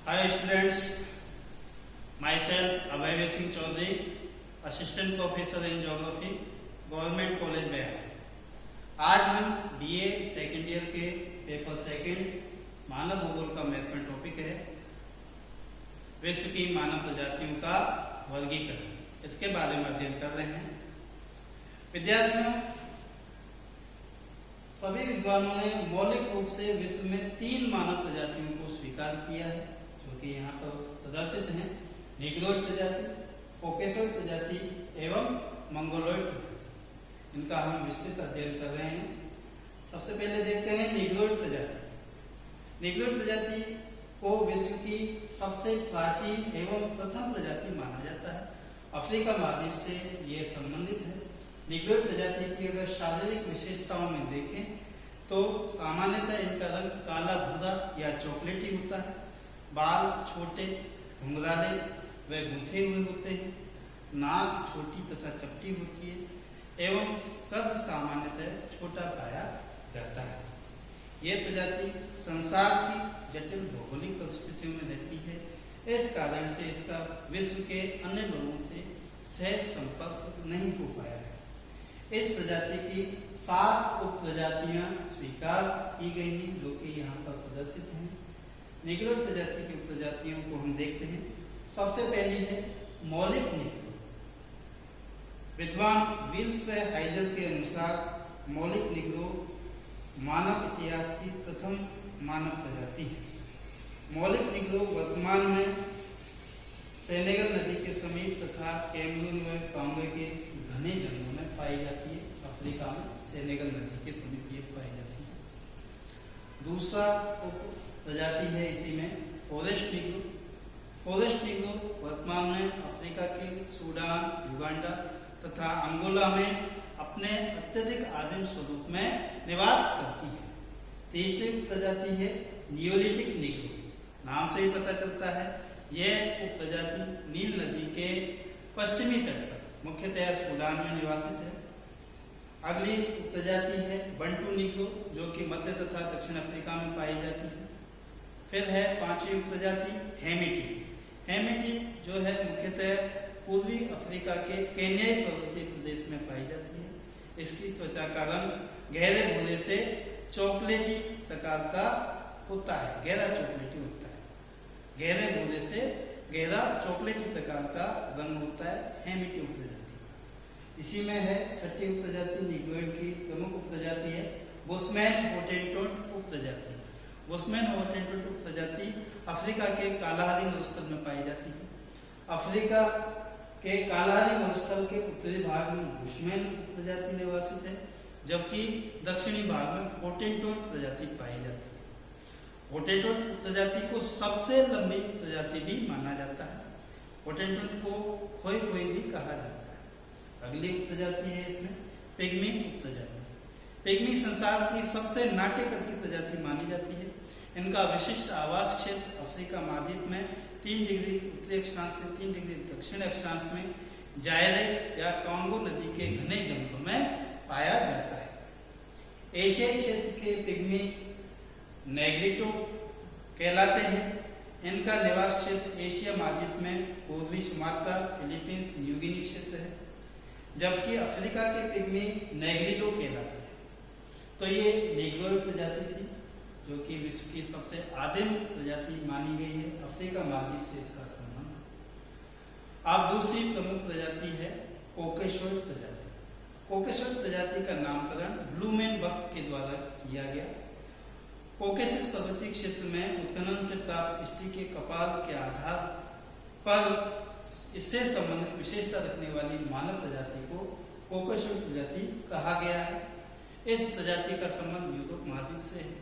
Hi students, myself Abhay Singh Chaudhary, Assistant Professor in Geography, Government College Bihar. आज हम BA second year के paper second मानव भूगोल का महत्वपूर्ण टॉपिक है विश्व की मानव प्रजातियों का वर्गीकरण, इसके बारे में अध्ययन कर रहे हैं। विद्यार्थियों, सभी विद्वानों ने मौलिक रूप से विश्व में 3 मानव प्रजातियों को स्वीकार किया है, जो कि यहाँ पर प्रदर्शित हैं। निग्रोइड प्रजाति, कॉकेसॉइड प्रजाति एवं मंगोलॉइड प्रजाति। इनका हम विस्तृत अध्ययन कर रहे हैं। सबसे पहले देखते हैं निग्रोइड प्रजाति। निग्रोइड प्रजाति को विश्व की सबसे प्राचीन एवं प्रथम प्रजाति माना जाता है। अफ्रीका महाद्वीप से ये संबंधित है। निग्रोइड प्रजाति की अगर शारीरिक विशेषताओं में देखें तो सामान्यतः इनका रंग काला भूरा या चॉकलेटी होता है। बाल छोटे, घुंघराले व गूंथे हुए होते हैं। नाक छोटी तथा चपटी होती है एवं कद सामान्यतः छोटा पाया जाता है। ये प्रजाति संसार की जटिल भौगोलिक परिस्थितियों में रहती है। इस कारण से इसका विश्व के अन्य लोगों से सहज संपर्क नहीं हो पाया है। इस प्रजाति की 7 उप प्रजातियां स्वीकार की गई हैं, जो कि यहाँ पर प्रदर्शित हैं। निग्रोइड प्रजाति की प्रजातियों को हम देखते हैं। सबसे पहली है मौलिक निग्रो। विद्वान विल्स व हाइजर के अनुसार मौलिक निग्रो मानव इतिहास की प्रथम मानव प्रजाति है। मौलिक निग्रो वर्तमान में सेनेगल नदी के समीप तथा कैमरून व कांगो के घने जंगलों में पाई जाती है। अफ्रीका में सेनेगल नदी के समीप ये पाई जाती है। दूसरा प्रजाति है इसी में फॉरेस्ट निग्रो। फॉरेस्ट निग्रो वर्तमान में अफ्रीका के सूडान, युगांडा तथा अंगोला में अपने अत्यधिक आदिम स्वरूप में निवास करती है। तीसरी प्रजाति है नियोलिथिक निग्रो। नाम से ही पता चलता है यह उप प्रजाति नील नदी के पश्चिमी तट पर मुख्यतः सूडान में निवासित है। अगली प्रजाति है बंटू निग्रो, जो कि मध्य तथा दक्षिण अफ्रीका में पाई जाती है। फिर है 5वीं प्रजाति हेमिटी। हेमिटी जो है मुख्यतः पूर्वी अफ्रीका के केन्याई पर्वतीय प्रदेश में पाई जाती है। इसकी त्वचा का रंग गहरे भूरे से चॉकलेटी प्रकार का होता है, गहरा चॉकलेटी होता है। गहरे भूरे से गहरा चॉकलेटी प्रकार का रंग होता है हेमिटी उपप्रजाति। इसी में है 6ठी उपप्रजाति निग्रोइड की प्रमुख उपप्रजाति है बुशमैन हॉटेंटोट उपप्रजाति। बुशमैन हॉटेंटोट उपप्रजाति अफ्रीका के कालाहारी मरुस्थल में पाई जाती है। अफ्रीका के कालाहारी मरुस्थल के उत्तरी भाग में बुशमैन प्रजाति निवासित है, जबकि दक्षिणी भाग में हॉटेंटोट प्रजाति पाई जाती है। हॉटेंटोट प्रजाति को सबसे लंबी प्रजाति भी माना जाता है। हॉटेंटोट को खोई खोई भी कहा जाता है। अगली प्रजाति है इसमें पिग्मी प्रजाति। पिग्मी संसार की सबसे नाट्यकर की प्रजाति मानी जाती है। इनका विशिष्ट आवास क्षेत्र अफ्रीका महाद्वीप में 3 डिग्री उत्तरी अक्षांश से 3 डिग्री दक्षिण अक्षांश में जायरे या कांगो नदी के घने जंगलों में पाया जाता है। एशियाई क्षेत्र के पिग्मी नेग्रिटो कहलाते हैं। इनका निवास क्षेत्र एशिया महाद्वीप में पूर्वी सुमात्रा, फिलीपींस, न्यूगिनी क्षेत्र है, जबकि अफ्रीका के पिग्मी नेग्रिटो कहलाते हैं। तो ये निग्रोइड प्रजाति थी, जो कि विश्व की सबसे आदिम प्रजाति मानी गई है। अफ्रीका महाद्वीप से इसका संबंध है। अब दूसरी प्रमुख प्रजाति है कॉकेसॉइड प्रजाति। कॉकेसॉइड प्रजाति का नामकरण ब्लूमेनबर्ग के द्वारा किया गया। कॉकेसस पर्वतीय क्षेत्र में उत्खनन से प्राप्त स्टी के कपाल के आधार पर इससे संबंधित विशेषता रखने वाली मानव प्रजाति को कॉकेसॉइड प्रजाति कहा गया है। इस प्रजाति का संबंध यूरोप महाद्वीप से है।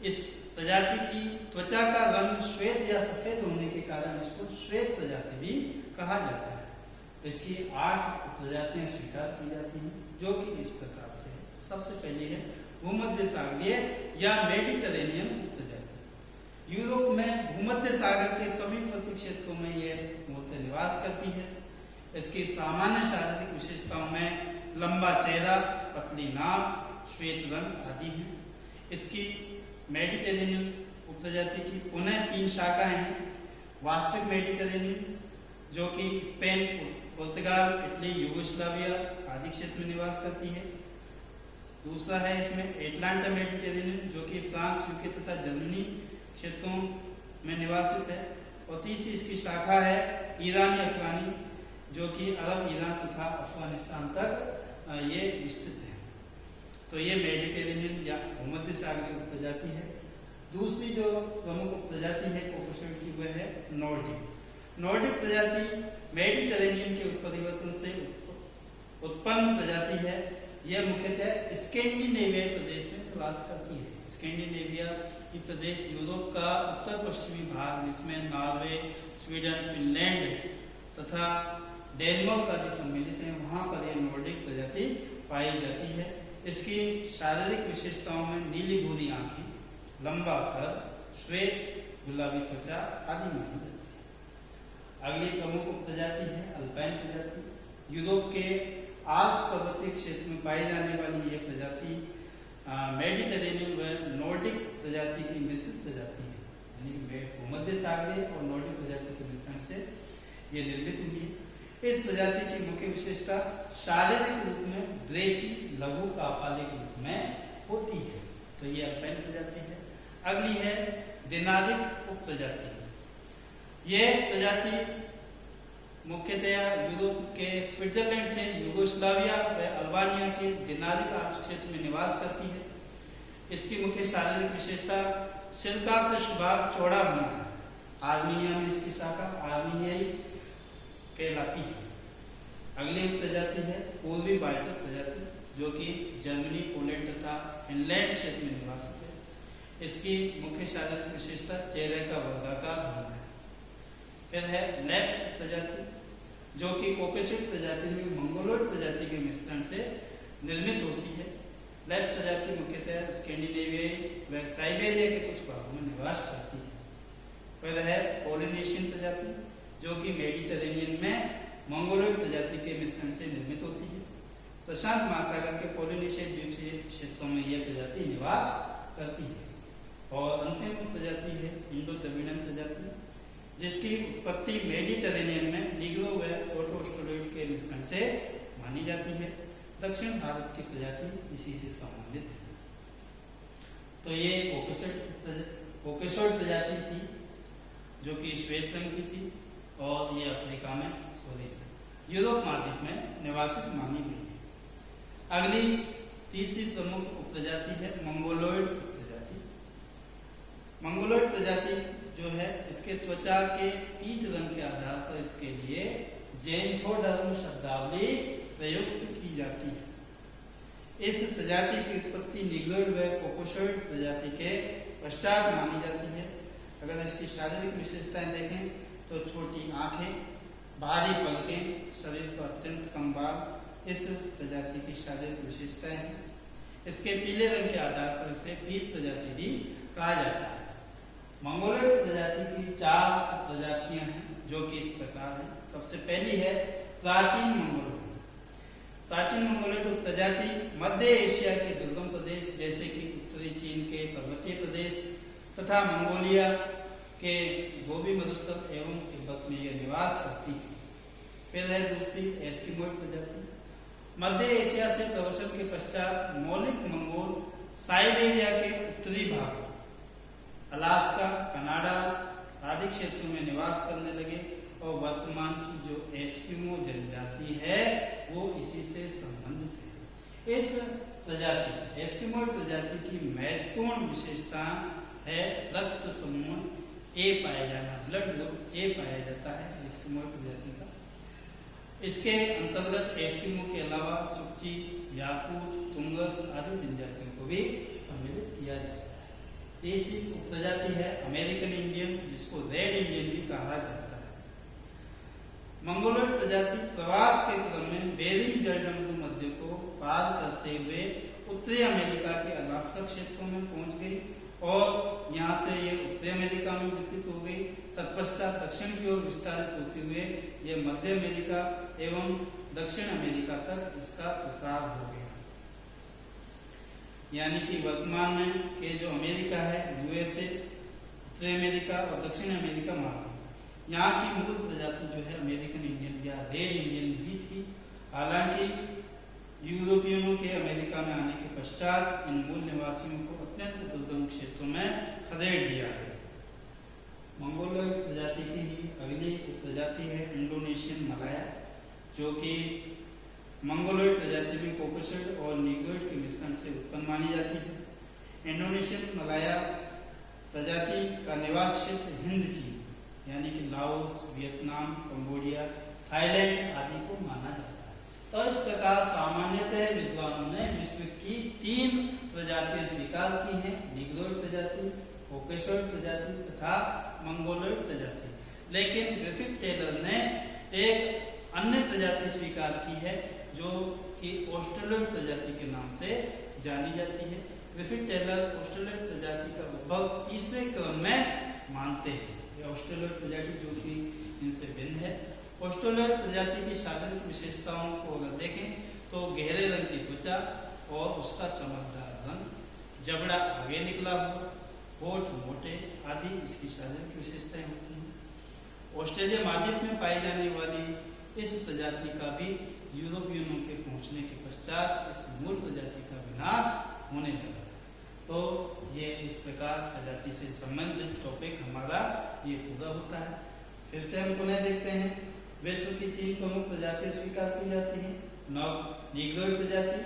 इस प्रजाति की त्वचा का रंग श्वेत या सफेद होने के कारण इसको श्वेत प्रजाति भी कहा जाता है। इसकी 8 प्रजातियां स्वीकार की जाती हैं, जो कि इस प्रकार से है। सबसे पहली है भूमध्य सागरीय या मेडिटेरेनियन प्रजाति। यूरोप में भूमध्य सागर के समीपवर्ती क्षेत्रों में यह मूलतः निवास करती है। इसकी सामान्य शारीरिक विशेषताओं में लंबा चेहरा, पतली नाक, श्वेत रंग आदि हैं। इसकी मेडिटेरेनियन उपप्रजाति की पुनः 3 शाखाएं हैं। वास्तविक मेडिटेरेनियन जो कि स्पेन, पुर्तगाल, इटली, यूगोस्लाविया आदि क्षेत्र में निवास करती है। दूसरा है इसमें एटलांटा मेडिटेरेनियन जो कि फ्रांस, यूके तथा जर्मनी क्षेत्रों में निवासित है। और तीसरी इसकी शाखा है ईरानी अफगानी जो कि अरब, ईरान तथा अफगानिस्तान तक ये विस्तृत है। तो ये मेडिटेरेनियन या भूमध्य सागरीय उपप्रजाति है। दूसरी जो प्रमुख उपप्रजाति है कोकोशॉइड की वह है नॉर्डिक। नॉर्डिक प्रजाति मेडिटेरेनियन के उत्परिवर्तन से उत्पन्न प्रजाति है। यह मुख्यतः स्कैंडिनेविया प्रदेश में निवास करती है। स्कैंडिनेविया की प्रदेश यूरोप का उत्तर पश्चिमी भाग जिसमें नॉर्वे, स्वीडन, फिनलैंड तथा डेनमार्क आदि सम्मिलित हैं, वहां पर यह नॉर्डिक प्रजाति पाई जाती है। इसकी शारीरिक विशेषताओं में नीली भूरी आंखें, लंबा कद, श्वेत गुलाबी त्वचा आदि मानी जाती है। अगली प्रमुख उपप्रजाति है अल्पाइन प्रजाति। यूरोप के आल्प्स पर्वतीय क्षेत्र में पाई जाने वाली यह प्रजाति मेडिटेरेनियन व नॉर्डिक प्रजाति की मिश्रित प्रजाति है, यानी भूमध्य सागरीय और नॉर्डिक प्रजाति के मिश्रण से यह निर्मित हुई है। इस प्रजाति की मुख्य विशेषता शारीरिक रूप में द्रेची लघु कापाले के रूप में होती है। तो ये अल्पाइन प्रजाति है। अगली है दिनादिक उप प्रजाति। यह प्रजाति मुख्यतया यूरोप के स्विट्जरलैंड से यूगोस्लाविया व अल्बानिया के दिनादिक आल्प्स क्षेत्र में निवास करती है। इसकी मुख्य शारीरिक विशेषता सिर का पृष्ठभाग चौड़ा होना है। आर्मीनिया में इसकी शाखा आर्मीनियाई कहलाती है। अगली प्रजाति है पूर्वी बाल्टिक प्रजाति जो कि जर्मनी, पोलैंड तथा फिनलैंड क्षेत्र में निवासित है। इसकी मुख्य शारीरिक विशेषता चेहरे का वर्गाकार होना है। फिर है लैप्स प्रजाति जो कि कोकेशियन प्रजाति में मंगोलोइड प्रजाति के मिश्रण से निर्मित होती है। लैप्स प्रजाति मुख्यतः स्कैंडिनेविया व साइबेरिया के कुछ भागों में निवास करती है। फिर है पोलिनेशियन प्रजाति जो कि मेडिटेरेनियन में मंगोलोइड प्रजाति के मिश्रण से निर्मित होती है। प्रशांत महासागर के पोलिनेशिया द्वीपीय क्षेत्रों में यह प्रजाति निवास करती है। और अंतिम प्रजाति है इंडो द्रविड़न प्रजाति जिसकी उत्पत्ति मेडिटेरेनियन में नीग्रो व ऑटोस्टोलोइड के मिश्रण से मानी जाती है। दक्षिण भारत की प्रजाति इसी से संबंधित है। तो ये कोकेशॉइड प्रजाति थी जो कि श्वेत रंग की थी और ये अफ्रीका में यूरोप महाद्वीप में निवासित मानी गई है। अगली तीसरी प्रमुख उपप्रजाति है मंगोलोइड उपप्रजाति। मंगोलोइड प्रजाति जो है इसके त्वचा के पीत रंग के आधार पर इसके लिए ज़ेनथोडर्म शब्दावली प्रयुक्त की जाती है। इस प्रजाति की उत्पत्ति निग्रोइड व कोकोशॉइड प्रजाति के पश्चात मानी जाती है। अगर इसकी शारीरिक विशेषताएं देखें तो छोटी आंखें, भारी पलकें, शरीर पर अत्यंत कम बाल इस प्रजाति की शारीरिक विशेषताएं हैं। इसके पीले रंग के आधार पर इसे पीत प्रजाति भी कहा जाता है। मंगोलोइड प्रजाति की 4 प्रजातियां हैं जो कि इस प्रकार हैं। सबसे पहली है प्राचीन मंगोलोइड। प्राचीन मंगोलोइड प्रजाति मध्य एशिया के दुर्गम प्रदेश जैसे कि उत्तरी चीन के पर्वतीय प्रदेश तथा मंगोलिया के गोबी मरुस्थल एवं तिब्बत में यह निवास करती है। फिर है दूसरी एस्किमोइड प्रजाति। मध्य एशिया से प्रवसन के पश्चात मौलिक मंगोल साइबेरिया के उत्तरी भाग, अलास्का, कनाडा आदि क्षेत्रों में निवास करने लगे और वर्तमान की जो एस्किमो जनजाति है वो इसी से संबंधित है। इस प्रजाति एस्किमोइड प्रजाति की महत्वपूर्ण विशेषता है रक्त समूह ए पाया जाना, ब्लड ग्रुप ए पाया जाता है एस्किमोइड प्रजाति का। इसके अंतर्गत एस्किमो के अलावा चुकची, याकूत, तुंगस आदि जनजातियों को भी सम्मिलित किया जाता है। तीसरी उपप्रजाति है अमेरिकन इंडियन जिसको रेड इंडियन भी कहा जाता है। मंगोलोइड प्रजाति प्रवास के क्रम में बेरिंग जलसंधि मध्य को पार करते हुए उत्तरी अमेरिका के अलास्का क्षेत्रों में पहुंच गई और यहाँ से ये उत्तरी अमेरिका में विस्तृत हो गई। तत्पश्चात दक्षिण की ओर विस्तारित होते हुए ये मध्य अमेरिका एवं दक्षिण अमेरिका तक इसका प्रसार हो गया। यानी कि वर्तमान में के जो अमेरिका है, यूएसए उत्तरी अमेरिका और दक्षिण अमेरिका महाद्वीप। यहाँ की मूल प्रजाति जो है अमेरिकन इंडियन या रेड इंडियन भी थी। हालांकि यूरोपियनों के अमेरिका में आने के पश्चात इन मूल निवासियों को अत्यंत दुर्गम क्षेत्रों में खदेड़ दिया गया। मंगोलोइड प्रजाति की ही अगली प्रजाति है इंडोनेशियन मलाया, जो कि मंगोलोइड प्रजाति में कोकोसोइड और नीग्रोइड के मिश्रण से उत्पन्न मानी जाती है। इंडोनेशियन मलाया प्रजाति का निवास क्षेत्र हिंद चीन यानी कि लाओस, वियतनाम, कंबोडिया, थाईलैंड आदि को माना जाता है। तो इस प्रकार सामान्यतः विद्वानों ने विश्व की 3 प्रजातियां स्वीकार की हैं, नीग्रोइड प्रजाति, कोकोसोइड प्रजाति तथा मंगोलोइड प्रजाति। लेकिन ग्रिफिथ टेलर ने एक अन्य प्रजाति स्वीकार की है जो कि ऑस्ट्रेलोइड प्रजाति के नाम से जानी जाती है। ग्रिफिथ टेलर ऑस्ट्रेलोइड प्रजाति का उद्भव तीसरे क्रम में मानते हैं। यह ऑस्ट्रेलोइड प्रजाति जो कि इनसे भिन्न है। ऑस्ट्रेलोइड प्रजाति की शारीरिक विशेषताओं को अगर देखें तो गहरे रंग की त्वचा और उसका चमकदार रंग, जबड़ा आगे निकला हुआ, होठ मोटे आदि इसकी शारीरिक विशेषताएं होती हैं। ऑस्ट्रेलिया महाद्वीप में पाई जाने वाली इस प्रजाति का भी यूरोपियनों के पहुंचने के पश्चात इस मूल प्रजाति का विनाश होने लगा। तो ये इस प्रकार प्रजाति से संबंधित टॉपिक हमारा ये पूरा होता है। फिर से हम पुनः देखते हैं। विश्व की 3 प्रमुख प्रजातियां स्वीकार की जाती हैं, नीग्रोइड प्रजाति,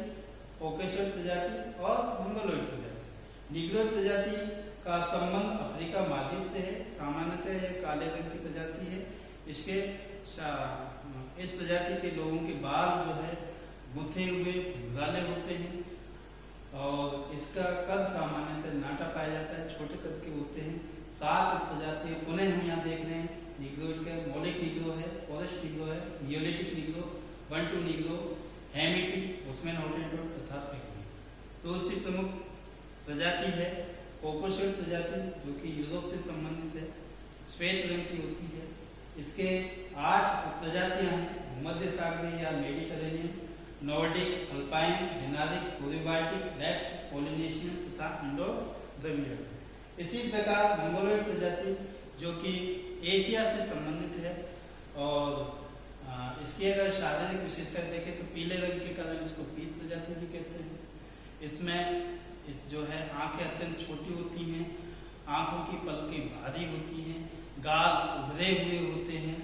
कोकोसोइड प्रजाति और मंगोलोइड प्रजाति। नीग्रोइड प्रजाति का संबंध अफ्रीका महाद्वीप से है। सामान्यतः यह काले रंग की प्रजाति है। इस प्रजाति के लोगों के बाल जो है गुथे हुए भुराले होते हैं और इसका कद सामान्यतः नाटा पाया जाता है, छोटे कद के होते हैं। 7 प्रजातियां पुनः हम यहाँ देख रहे हैं। नीग्रोइड का मौलिक नीग्रो है, फॉरेस्ट नीग्रो है, नियोलिटिक नीग्रो, बंटू नीग्रो, हेमिटिक, ओस्मेन हॉटेंटोट तथा पिग्मी। दूसरी प्रमुख प्रजाति है कोकोसोइड प्रजाति जो कि यूरोप से संबंधित है, श्वेत रंग की होती है। इसके 8 प्रजातियां हैं, मध्य सागरीय या मेडिटरेनियन, नॉर्डिक, अल्पाइन, डिनारिक, कोरिबाटिक, लेप्स, पोलिनेशियन तथा इंडो-द्रविडियन। इसी प्रकार मंगोलोइड प्रजाति जो कि एशिया से संबंधित है और इसकी अगर शारीरिक विशेषता देखें तो पीले रंग के कारण इसको पीत प्रजाति भी कहते हैं। इसमें इस जो है आंखें अत्यंत छोटी होती हैं, आंखों की पलकें भारी होती हैं, गाल उभरे हुए होते हैं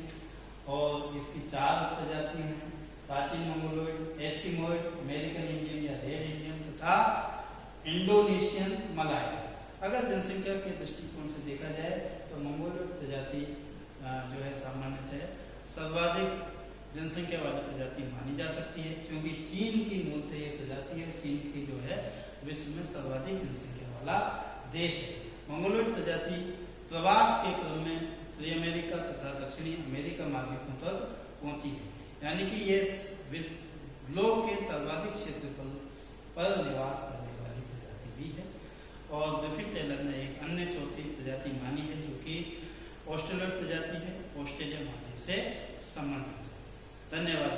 और इसकी 4 प्रजातियां हैं, प्राचीन मंगोलोइड, एस्किमोइड, अमेरिकन इंडियन या रेड इंडियन तथा इंडोनेशियन मलाया। अगर जनसंख्या के दृष्टिकोण से देखा जाए तो मंगोलोइड प्रजाति जो है सामान्यतः सर्वाधिक जनसंख्या वाली प्रजाति मानी जा सकती है, क्योंकि चीन की मूलतः ये प्रजाति है। चीन की जो है विश्व में सर्वाधिक जनसंख्या वाला देश है। मंगोलोइड प्रजाति प्रवास के क्रम में उत्तरी अमेरिका तथा दक्षिणी अमेरिका महाद्वीपों तक पहुंची है, यानी कि ये ग्लोब के सर्वाधिक क्षेत्रफल पर निवास करने वाली प्रजाति भी है। और ग्रिफिथ टेलर ने एक अन्य चौथी प्रजाति मानी है जो कि ऑस्ट्रेलोइड प्रजाति है, ऑस्ट्रेलिया महाद्वीप से संबंधित है। धन्यवाद।